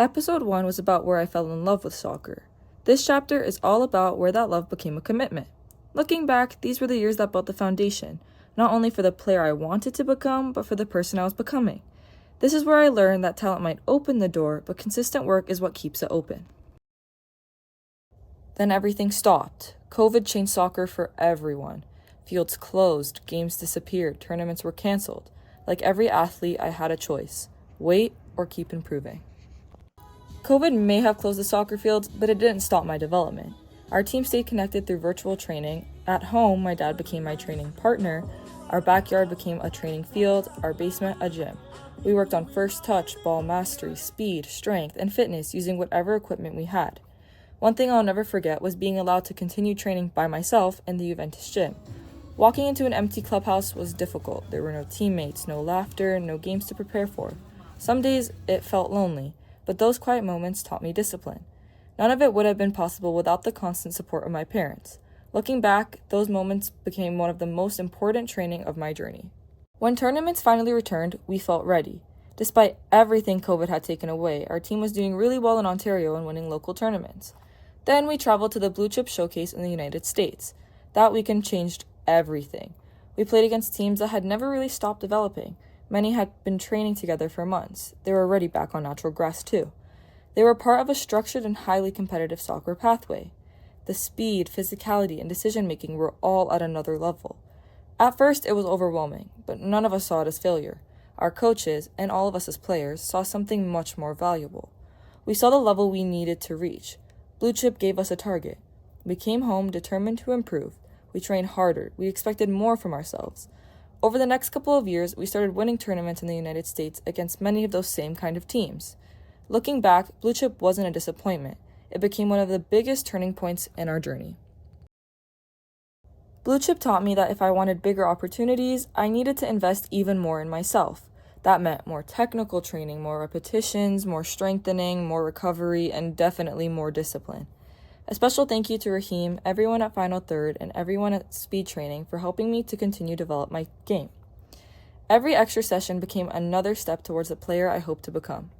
Episode 1 was about where I fell in love with soccer. This chapter is all about where that love became a commitment. Looking back, these were the years that built the foundation, not only for the player I wanted to become, but for the person I was becoming. This is where I learned that talent might open the door, but consistent work is what keeps it open. Then everything stopped. COVID changed soccer for everyone. Fields closed, games disappeared, tournaments were canceled. Like every athlete, I had a choice: wait or keep improving. COVID may have closed the soccer fields, but it didn't stop my development. Our team stayed connected through virtual training. At home, my dad became my training partner. Our backyard became a training field, our basement a gym. We worked on first touch, ball mastery, speed, strength, and fitness using whatever equipment we had. One thing I'll never forget was being allowed to continue training by myself in the Juventus gym. Walking into an empty clubhouse was difficult. There were no teammates, no laughter, no games to prepare for. Some days it felt lonely, but those quiet moments taught me discipline. None of it would have been possible without the constant support of my parents. Looking back, those moments became one of the most important training of my journey. When tournaments finally returned, we felt ready. Despite everything COVID had taken away, our team was doing really well in Ontario and winning local tournaments. Then we traveled to the Blue Chip Showcase in the United States. That weekend changed everything. We played against teams that had never really stopped developing. Many had been training together for months. They were already back on natural grass too. They were part of a structured and highly competitive soccer pathway. The speed, physicality, and decision-making were all at another level. At first, it was overwhelming, but none of us saw it as failure. Our coaches, and all of us as players, saw something much more valuable. We saw the level we needed to reach. Blue Chip gave us a target. We came home determined to improve. We trained harder. We expected more from ourselves. Over the next couple of years, we started winning tournaments in the United States against many of those same kind of teams. Looking back, Blue Chip wasn't a disappointment. It became one of the biggest turning points in our journey. Blue Chip taught me that if I wanted bigger opportunities, I needed to invest even more in myself. That meant more technical training, more repetitions, more strengthening, more recovery, and definitely more discipline. A special thank you to Raheem, everyone at Final Third, and everyone at Speed Training for helping me to continue to develop my game. Every extra session became another step towards the player I hope to become.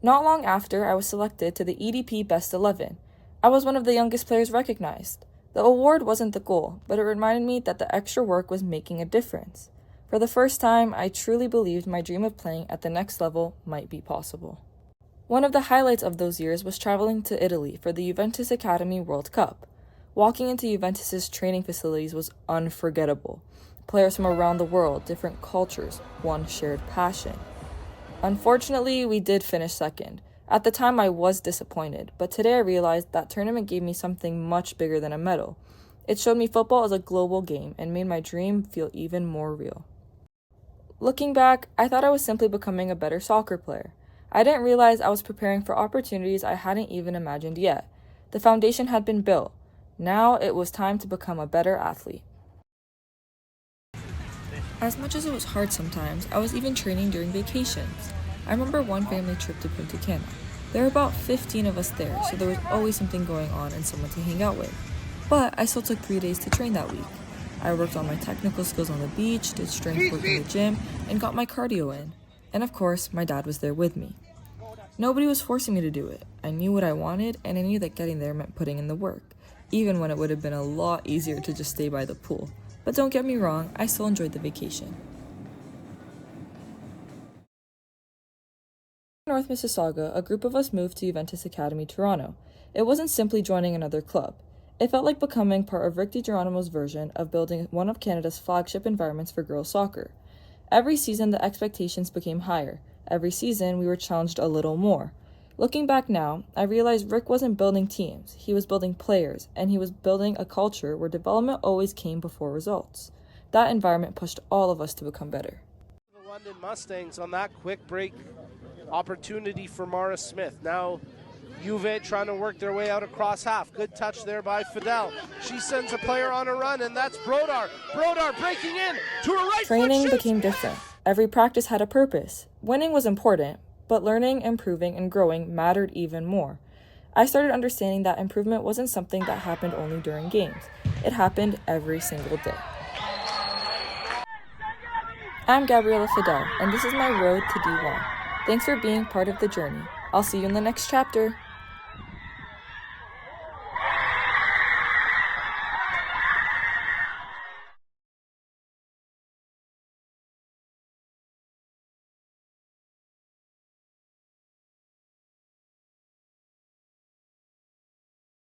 Not long after, I was selected to the EDP Best XI. I was one of the youngest players recognized. The award wasn't the goal, but it reminded me that the extra work was making a difference. For the first time, I truly believed my dream of playing at the next level might be possible. One of the highlights of those years was traveling to Italy for the Juventus Academy World Cup. Walking into Juventus's training facilities was unforgettable. Players from around the world, different cultures, one shared passion. Unfortunately, we did finish second. At the time, I was disappointed, but today I realized that tournament gave me something much bigger than a medal. It showed me football as a global game and made my dream feel even more real. Looking back, I thought I was simply becoming a better soccer player. I didn't realize I was preparing for opportunities I hadn't even imagined yet. The foundation had been built. Now it was time to become a better athlete. As much as it was hard sometimes, I was even training during vacations. I remember one family trip to Punta Cana. There were about 15 of us there, so there was always something going on and someone to hang out with. But I still took 3 days to train that week. I worked on my technical skills on the beach, did strength work in the gym, and got my cardio in. And of course, my dad was there with me. Nobody was forcing me to do it. I knew what I wanted, and I knew that getting there meant putting in the work, even when it would have been a lot easier to just stay by the pool. But don't get me wrong, I still enjoyed the vacation. In North Mississauga, a group of us moved to Juventus Academy Toronto. It wasn't simply joining another club. It felt like becoming part of Rick DiGeronimo's version of building one of Canada's flagship environments for girls soccer. Every season, the expectations became higher. Every season, we were challenged a little more. Looking back now, I realized Rick wasn't building teams, he was building players, and he was building a culture where development always came before results. That environment pushed all of us to become better. The London Mustangs on that quick break opportunity for Mara Smith. Now Juve trying to work their way out across half. Good touch there by Fidel. She sends a player on a run, and that's Brodar. Brodar breaking in to her right. Training became different. Every practice had a purpose. Winning was important, but learning, improving, and growing mattered even more. I started understanding that improvement wasn't something that happened only during games. It happened every single day. I'm Gabriela Fidel, and this is my road to D1. Thanks for being part of the journey. I'll see you in the next chapter.